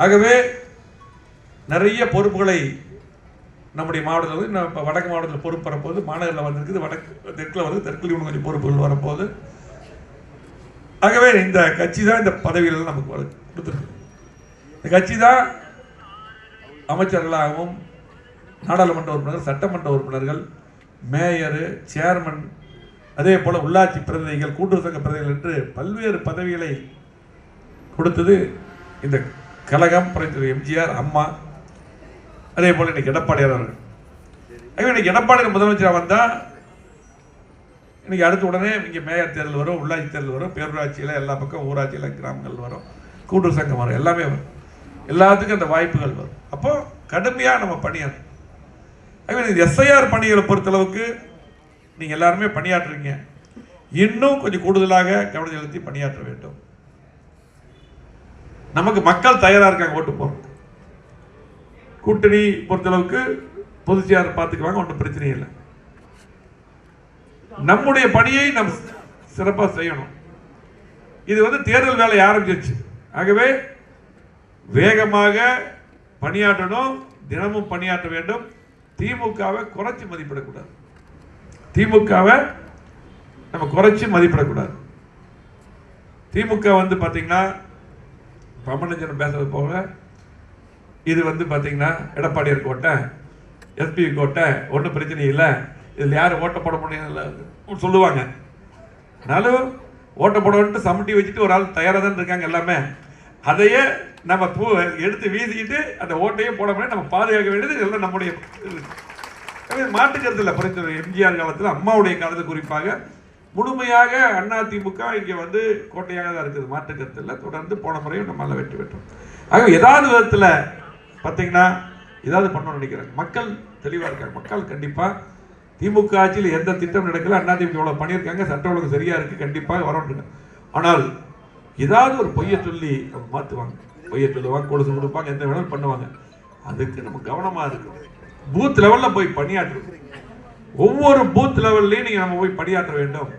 ஆகவே நிறைய பொறுப்புகளை நம்முடைய மாவட்டத்தில் இப்போ வடக்கு மாவட்டத்தில் பொறுப்பு வரப்போது, மாநகரில் வந்திருக்குது, வடக்கு தெற்கில் வந்து தெற்கில் இன்னும் கொஞ்சம் பொறுப்புகள் வரப்போகுது. ஆகவே இந்த கட்சி தான் இந்த பதவிகள் நமக்கு கொடுத்துருக்கு. இந்த கட்சி தான் அமைச்சர்களாகவும் நாடாளுமன்ற உறுப்பினர்கள், சட்டமன்ற உறுப்பினர்கள், மேயரு, சேர்மன், அதே போல உள்ளாட்சி பிரதிநிதிகள், கூட்டுறவு சங்க பிரதிநிதிகள் என்று பல்வேறு பதவிகளை கொடுத்தது இந்த கழகம். புரட்சித்தலைவர் எம்ஜிஆர், அம்மா, அதே போல இன்னைக்கு எடப்பாடியார் அவர்கள். இன்னைக்கு எடப்பாடியார் முதலமைச்சராக வந்தால் இன்னைக்கு அடுத்த உடனே இங்கே மேயர் தேர்தல் வரும், உள்ளாட்சி தேர்தல் வரும், பேரூராட்சியில் எல்லா பக்கம், ஊராட்சியில் கிராமங்கள் வரும், கூட்டுறவு சங்கம் வரும், எல்லாமே வரும். எல்லாத்துக்கும் அந்த வாய்ப்புகள் வரும். அப்போ கடுமையாக நம்ம பணியாற்றணும். எஸ்ஐஆர் பணிகளை பொறுத்தளவுக்கு நீங்கள் எல்லாருமே பணியாற்றுறீங்க. இன்னும் கொஞ்சம் கூடுதலாக கவனம் செலுத்தி பணியாற்ற வேண்டும். நமக்கு மக்கள் தயாராக இருக்காங்க ஓட்டு போடுறோம். கூட்டணி பொறுத்தளவுக்கு பொதுச்செயலாளர் பார்த்துக்குவாங்க, ஒன்றும் பிரச்சனை இல்லை. நம்முடைய பணியை நம்ம சிறப்பாக செய்யணும். இது வந்து தேர்தல் வேலை ஆரம்பிச்சிருச்சு. ஆகவே வேகமாக பணியாற்றணும், தினமும் பணியாற்ற வேண்டும். திமுகவை குறைச்சி மதிப்பிடக்கூடாது. திமுகவை நம்ம குறைச்சி மதிப்பிடக்கூடாது. திமுக வந்து பார்த்தீங்கன்னா பமனஞ்சன் பேசுறது போக இது வந்து பார்த்தீங்கன்னா எடப்பாடியார் கோட்டை, எஸ்பி கோட்டை, ஒன்றும் பிரச்சனை இல்லை, இதில் யார் ஓட்ட போட முடியும் சொல்லுவாங்க. ஆனாலும் ஓட்ட போடணுன்ட்டு சமட்டி வச்சுட்டு ஒரு ஆள் தயாராக தான் இருக்காங்க எல்லாமே. அதையே நம்ம எடுத்து வீசிக்கிட்டு அந்த ஓட்டையே போட முடியாது. நம்ம பாதுகாக்க வேண்டியது எல்லாம் நம்முடைய மாற்றுக்கருத்து இல்லை. புரட்சித்தலைவர் எம்ஜிஆர் காலத்தில், அம்மாவுடைய காலத்தில் குறிப்பாக முழுமையாக அதிமுக இங்கே வந்து கோட்டையாக தான் இருக்குது. மாற்றுக்கருத்து இல்லை. தொடர்ந்து போன முறையும் நம்மளால் வெற்றி பெற்றோம். ஆக ஏதாவது விதத்தில் பார்த்தீங்கன்னா ஏதாவது பண்ணணும்னு நினைக்கிறாங்க. மக்கள் தெளிவாக இருக்காங்க. மக்கள் கண்டிப்பாக திமுக ஆட்சியில் எந்த திட்டம் நடக்கல, அதிமுக எவ்வளோ பண்ணியிருக்காங்க, சட்ட ஒழுங்கு சரியாக இருக்குது, கண்டிப்பாக வரணுங்க. ஆனால் ஏதாவது ஒரு பொய்யை சொல்லி அவங்க மாற்றுவாங்க. பொய்யை சொல்லுவாங்க, கொலுசு கொடுப்பாங்க, எந்த வேணாலும் பண்ணுவாங்க. அதுக்கு நம்ம கவனமாக இருக்கணும். பூத் லெவலில் போய் பணியாற்று. ஒவ்வொரு பூத் லெவல்லையும் நீங்கள் நம்ம போய் பணியாற்ற வேண்டும்.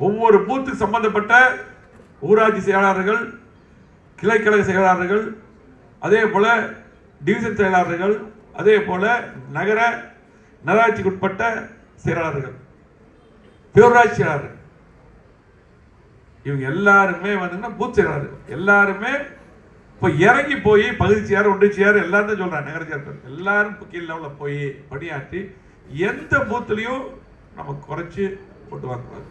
ஒவ்வொரு பூத்துக்கு சம்பந்தப்பட்ட ஊராட்சி செயலாளர்கள், கிளைக்கழக செயலாளர்கள், அதே போல டிவிஷன் செயலாளர்கள், அதே போல நகராட்சிக்கு உட்பட்ட செயலாளர்கள், பேரூராட்சி செயலாளர்கள், இவங்க எல்லாருமே வந்து பூத் செயலாளர்கள் எல்லாருமே இப்போ இறங்கி போய் பகுதி செயலாளர், ஒன்றிய செயலாளர் எல்லாரும் சொல்றாங்க. நகர செயலாளர் எல்லாரும் கீழ் லெவலில் போய் பணியாற்றி எந்த பூத்துலையும் நம்ம குறைச்சி போட்டு வாங்கக்கூடாது.